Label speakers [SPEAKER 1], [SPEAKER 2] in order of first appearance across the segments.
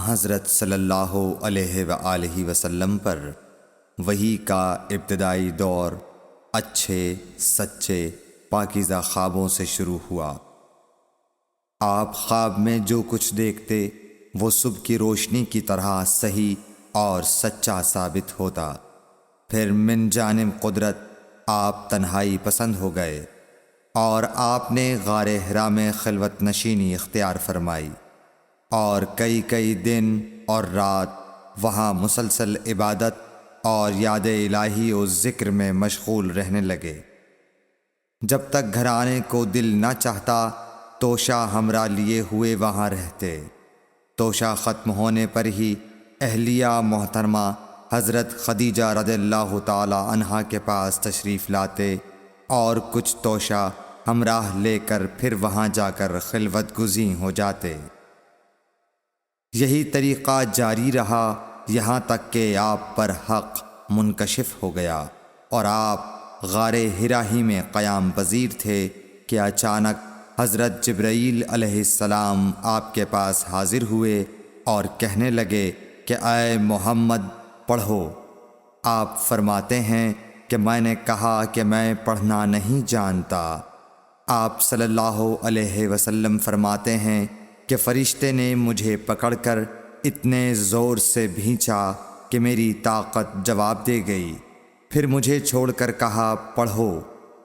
[SPEAKER 1] حضرت صلی اللہ علیہ وآلہ وسلم پر وحی کا ابتدائی دور اچھے سچے پاکیزہ خوابوں سے شروع ہوا۔ آپ خواب میں جو کچھ دیکھتے وہ صبح کی روشنی کی طرح صحیح اور سچا ثابت ہوتا۔ پھر من جانب قدرت آپ تنہائی پسند ہو گئے اور آپ نے غار حرا میں خلوت نشینی اختیار فرمائی اور کئی دن اور رات وہاں مسلسل عبادت اور یاد الہی و ذکر میں مشغول رہنے لگے۔ جب تک گھر آنے کو دل نہ چاہتا توشہ ہمراہ لیے ہوئے وہاں رہتے۔ توشہ ختم ہونے پر ہی اہلیہ محترمہ حضرت خدیجہ رضی اللہ تعالی عنہا کے پاس تشریف لاتے اور کچھ توشہ ہمراہ لے کر پھر وہاں جا کر خلوت گزین ہو جاتے۔ یہی طریقہ جاری رہا یہاں تک کہ آپ پر حق منکشف ہو گیا اور آپ غار حرا ہی میں قیام پذیر تھے کہ اچانک حضرت جبرائیل علیہ السلام آپ کے پاس حاضر ہوئے اور کہنے لگے کہ اے محمد پڑھو۔ آپ فرماتے ہیں کہ میں نے کہا کہ میں پڑھنا نہیں جانتا۔ آپ صلی اللہ علیہ وسلم فرماتے ہیں کہ فرشتے نے مجھے پکڑ کر اتنے زور سے بھینچا کہ میری طاقت جواب دے گئی۔ پھر مجھے چھوڑ کر کہا پڑھو۔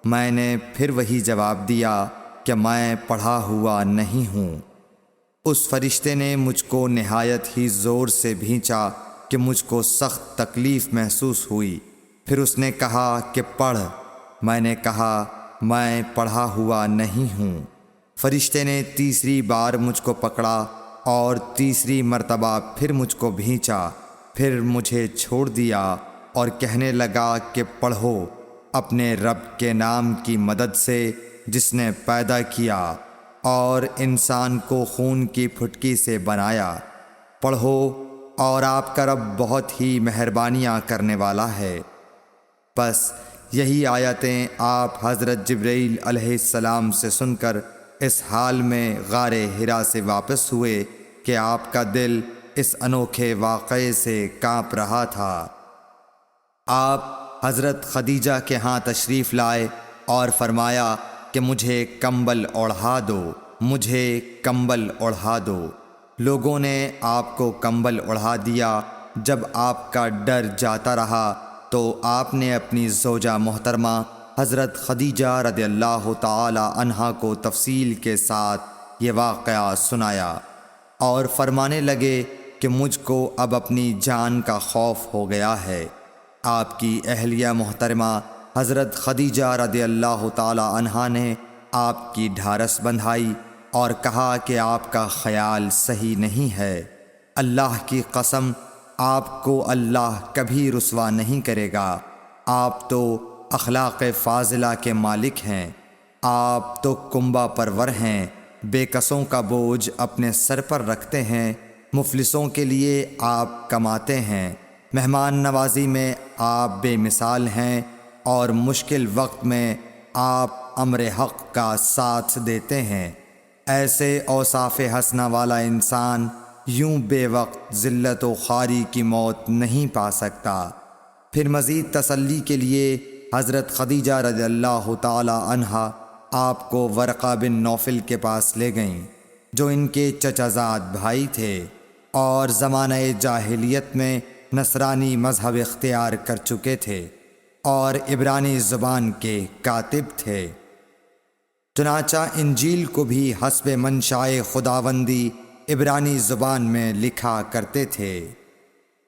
[SPEAKER 1] میں نے پھر وہی جواب دیا کہ میں پڑھا ہوا نہیں ہوں۔ اس فرشتے نے مجھ کو نہایت ہی زور سے بھینچا کہ مجھ کو سخت تکلیف محسوس ہوئی۔ پھر اس نے کہا کہ پڑھ۔ میں نے کہا میں پڑھا ہوا نہیں ہوں۔ فرشتے نے تیسری بار مجھ کو پکڑا اور تیسری مرتبہ پھر مجھ کو بھینچا۔ پھر مجھے چھوڑ دیا اور کہنے لگا کہ پڑھو اپنے رب کے نام کی مدد سے جس نے پیدا کیا اور انسان کو خون کی پھٹکی سے بنایا۔ پڑھو اور آپ کا رب بہت ہی مہربانیاں کرنے والا ہے۔ بس یہی آیتیں آپ حضرت جبرائیل علیہ السلام سے سن کر اس حال میں غار حرا سے واپس ہوئے کہ آپ کا دل اس انوکھے واقعے سے کانپ رہا تھا۔ آپ حضرت خدیجہ کے ہاں تشریف لائے اور فرمایا کہ مجھے کمبل اوڑھا دو، مجھے کمبل اوڑھا دو۔ لوگوں نے آپ کو کمبل اوڑھا دیا۔ جب آپ کا ڈر جاتا رہا تو آپ نے اپنی زوجہ محترمہ حضرت خدیجہ رضی اللہ تعالی عنہا کو تفصیل کے ساتھ یہ واقعہ سنایا اور فرمانے لگے کہ مجھ کو اب اپنی جان کا خوف ہو گیا ہے۔ آپ کی اہلیہ محترمہ حضرت خدیجہ رضی اللہ تعالی عنہا نے آپ کی ڈھارس بندھائی اور کہا کہ آپ کا خیال صحیح نہیں ہے۔ اللہ کی قسم آپ کو اللہ کبھی رسوا نہیں کرے گا۔ آپ تو اخلاق فاضلہ کے مالک ہیں۔ آپ تو کنبہ پرور ہیں، بے کسوں کا بوجھ اپنے سر پر رکھتے ہیں، مفلسوں کے لیے آپ کماتے ہیں، مہمان نوازی میں آپ بے مثال ہیں اور مشکل وقت میں آپ امر حق کا ساتھ دیتے ہیں۔ ایسے اوصاف حسنہ والا انسان یوں بے وقت ذلت و خواری کی موت نہیں پا سکتا۔ پھر مزید تسلی کے لیے حضرت خدیجہ رضی اللہ تعالی عنہا آپ کو ورقہ بن نوفل کے پاس لے گئیں جو ان کے چچا زاد بھائی تھے اور زمانہ جاہلیت میں نصرانی مذہب اختیار کر چکے تھے اور عبرانی زبان کے کاتب تھے۔ چنانچہ انجیل کو بھی حسب منشائے خداوندی عبرانی زبان میں لکھا کرتے تھے۔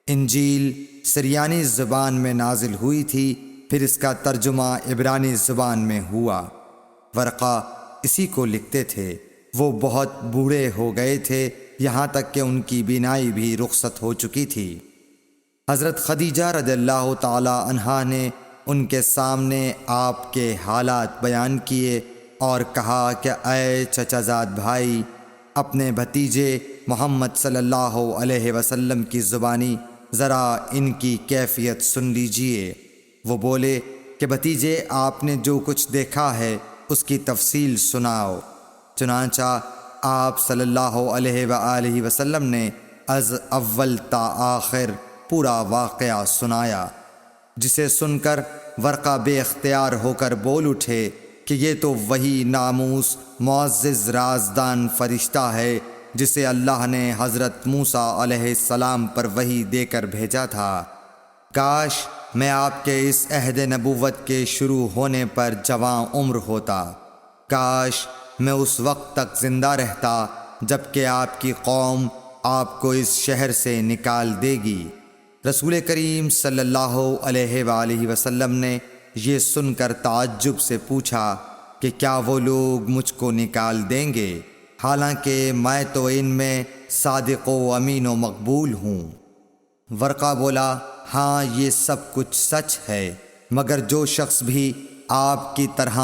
[SPEAKER 1] انجیل سریانی زبان میں نازل ہوئی تھی، پھر اس کا ترجمہ عبرانی زبان میں ہوا۔ ورقہ اسی کو لکھتے تھے۔ وہ بہت بوڑھے ہو گئے تھے، یہاں تک کہ ان کی بینائی بھی رخصت ہو چکی تھی۔ حضرت خدیجہ رضی اللہ تعالی عنہا نے ان کے سامنے آپ کے حالات بیان کیے اور کہا کہ اے چچا زاد بھائی، اپنے بھتیجے محمد صلی اللہ علیہ وسلم کی زبانی ذرا ان کی کیفیت سن لیجئے۔ وہ بولے کہ بھتیجے آپ نے جو کچھ دیکھا ہے اس کی تفصیل سناؤ۔ چنانچہ آپ صلی اللہ علیہ وآلہ وسلم نے از اول تا آخر پورا واقعہ سنایا، جسے سن کر ورقہ بے اختیار ہو کر بول اٹھے کہ یہ تو وہی ناموس معزز رازدان فرشتہ ہے جسے اللہ نے حضرت موسیٰ علیہ السلام پر وحی دے کر بھیجا تھا۔ کاش میں آپ کے اس عہد نبوت کے شروع ہونے پر جواں عمر ہوتا، کاش میں اس وقت تک زندہ رہتا جب کہ آپ کی قوم آپ کو اس شہر سے نکال دے گی۔ رسول کریم صلی اللہ علیہ وآلہ وسلم نے یہ سن کر تعجب سے پوچھا کہ کیا وہ لوگ مجھ کو نکال دیں گے، حالانکہ میں تو ان میں صادق و امین و مقبول ہوں۔ ورقہ بولا، ہاں یہ سب کچھ سچ ہے، مگر جو شخص بھی آپ کی طرح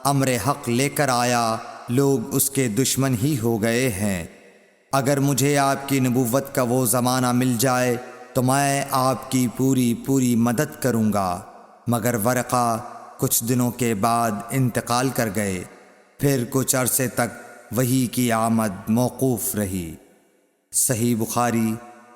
[SPEAKER 1] امر حق لے کر آیا لوگ اس کے دشمن ہی ہو گئے ہیں۔ اگر مجھے آپ کی نبوت کا وہ زمانہ مل جائے تو میں آپ کی پوری مدد کروں گا، مگر ورقہ کچھ دنوں کے بعد انتقال کر گئے، پھر کچھ عرصے تک وحی کی آمد موقوف رہی۔ صحیح بخاری